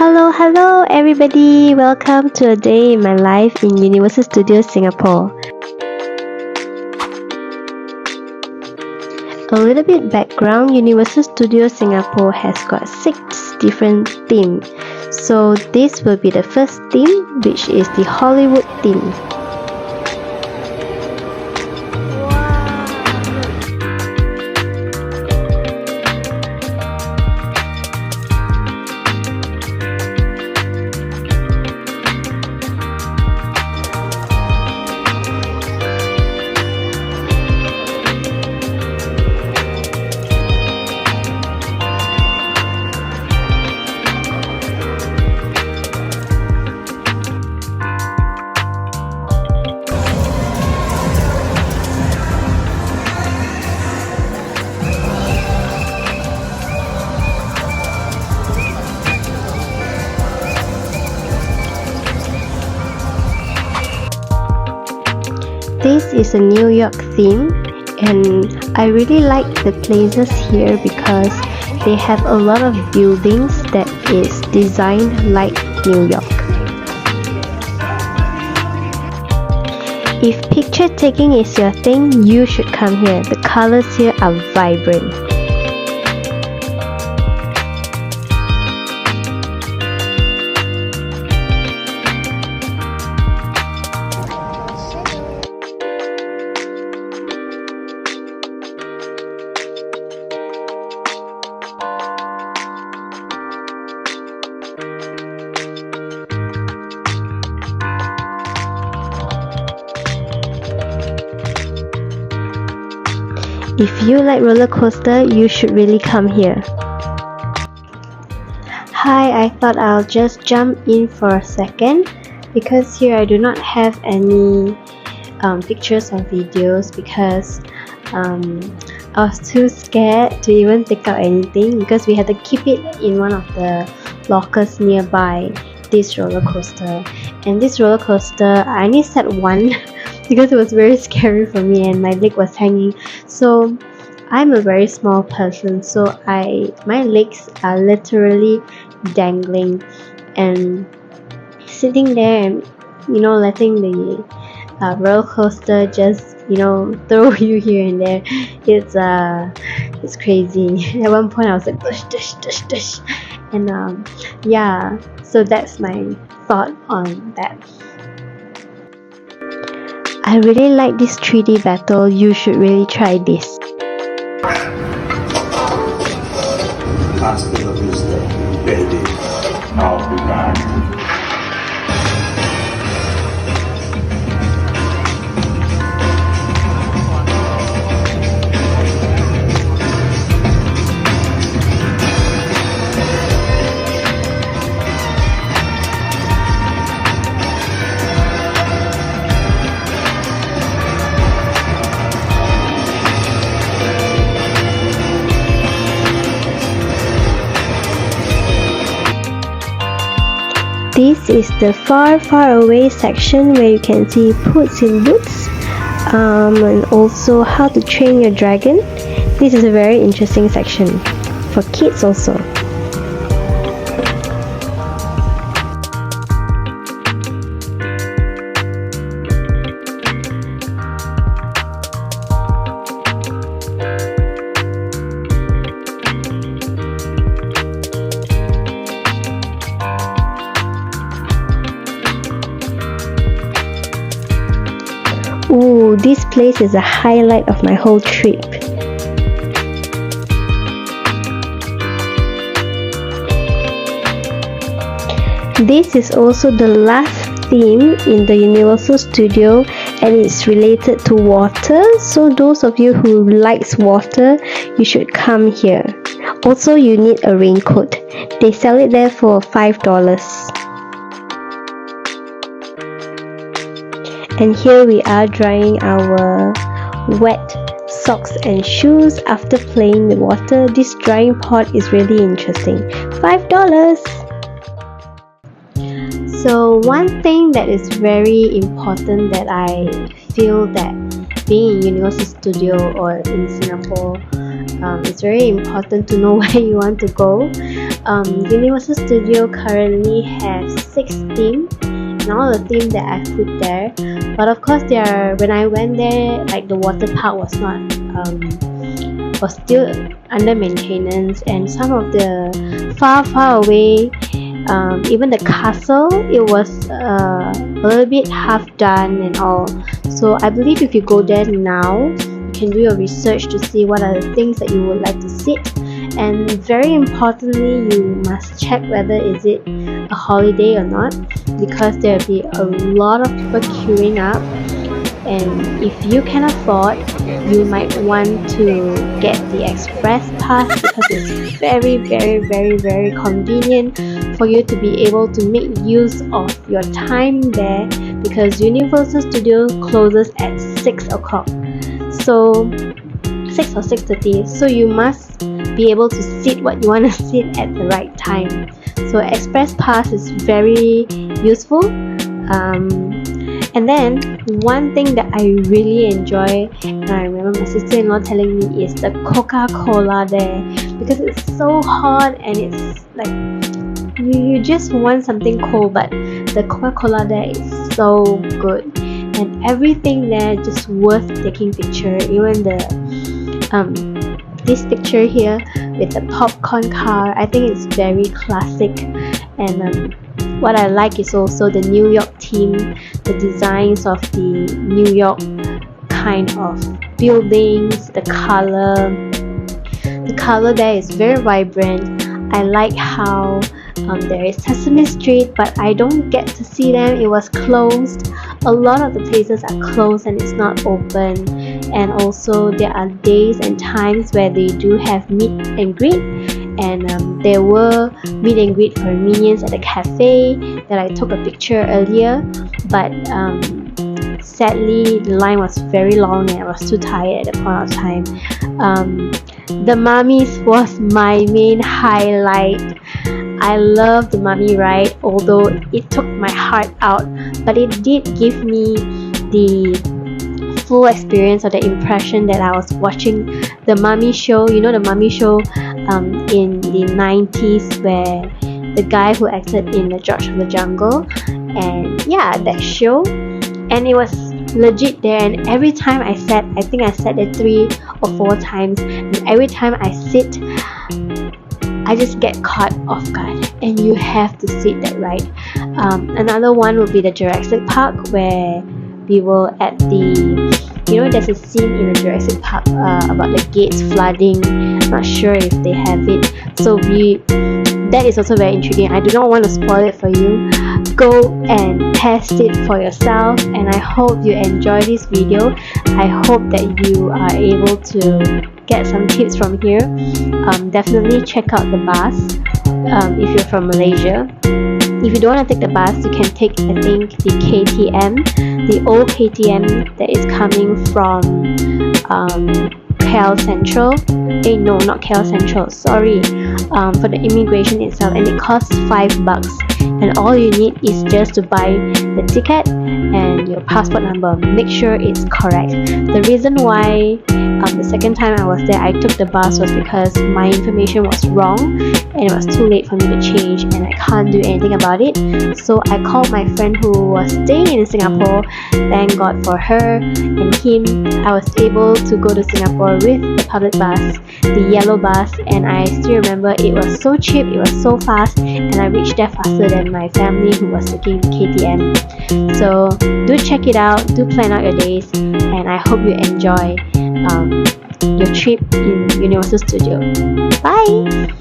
Hello everybody! Welcome to a day in my life in Universal Studios Singapore. A little bit background, Universal Studios Singapore has got 6 different themes. So this will be the first theme, which is the Hollywood theme. This is a New York theme, and I really like the places here because they have a lot of buildings that is designed like New York. If picture taking is your thing, you should come here. The colors here are vibrant. If you like roller coaster, you should really come here. Hi, I thought I'll just jump in for a second because here I do not have any pictures or videos because I was too scared to even take out anything because we had to keep it in one of the lockers nearby this roller coaster. And this roller coaster, I only sat one because it was very scary for me and my leg was hanging. So I'm a very small person, so my legs are literally dangling, and sitting there and letting the roller coaster just throw you here and there, it's crazy. At one point I was like dush dush dush dush, and yeah, so that's my thought on that. I really like this 3D battle. You should really try this. Hasta la vista, baby. I'll be back. This is the far away section where you can see Puss in Boots and also how to train your dragon. This is a very interesting section for kids also. Ooh, this place is a highlight of my whole trip. This is also the last theme in the Universal Studio, and it's related to water. So those of you who likes water, you should come here. Also, you need a raincoat. They sell it there for $5. And here we are drying our wet socks and shoes after playing the water. This drying pot is really interesting. $5. So one thing that is very important that I feel that being in Universal Studio or in Singapore, it's very important to know where you want to go. Universal Studio currently has 6 themes, and all the themes that I've put there. But of course, when I went there, like the water park was not was still under maintenance, and some of the far away, even the castle, it was a little bit half done and all. So I believe if you go there now, you can do your research to see what are the things that you would like to sit. And very importantly, you must check whether is it a holiday or not, because there will be a lot of people queuing up, and if you can afford, you might want to get the express pass, because it's very convenient for you to be able to make use of your time there, because Universal Studios closes at 6 o'clock, so 6 or 6:30, so you must be able to sit what you want to sit at the right time. So express pass is very useful. And then one thing that I really enjoy, and I remember my sister-in-law telling me, is the Coca-Cola there, because it's so hot and it's like you just want something cold, but the Coca-Cola there is so good, and everything there just worth taking picture. Even the this picture here with the popcorn car, I think it's very classic. And what I like is also the New York theme, the designs of the New York kind of buildings, the color there is very vibrant. I like how there is Sesame Street, but I don't get to see them. It was closed. A lot of the places are closed and it's not open. And also there are days and times where they do have meet and greet, and there were meet and greet for Minions at the cafe that I took a picture earlier, but sadly the line was very long and I was too tired at the point of time. The mummies was my main highlight. I love the mummy ride, although it took my heart out, but it did give me the full experience or the impression that I was watching the mummy show. You know, the mummy show in the 90s, where the guy who acted in the George of the Jungle, and yeah, that show, and it was legit there. And every time I sat, I think I sat there 3 or 4 times, and every time I sit, I just get caught off guard, and you have to sit that right. Another one would be the Jurassic Park, where we were at the, you know, there's a scene in the Jurassic Park about the gates flooding. I'm not sure if they have it, so that is also very intriguing. I do not want to spoil it for you. Go and test it for yourself, and I hope you enjoy this video. I hope that you are able to get some tips from here. Definitely check out the bus if you're from Malaysia. If you don't want to take the bus, you can take, I think, the KTM, the old KTM that is coming from KL Central. No, not KL Central, sorry, for the immigration itself, and it costs $5, and all you need is just to buy the ticket and your passport number. Make sure it's correct. The reason why the second time I was there I took the bus was because my information was wrong and it was too late for me to change, and I can't do anything about it. So I called my friend who was staying in Singapore. Thank God for her and him, I was able to go to Singapore with the public bus, the yellow bus, and I still remember it was so cheap, it was so fast, and I reached there faster than my family who was taking KTM. So do check it out, do plan out your days, and I hope you enjoy your trip in Universal Studio. Bye!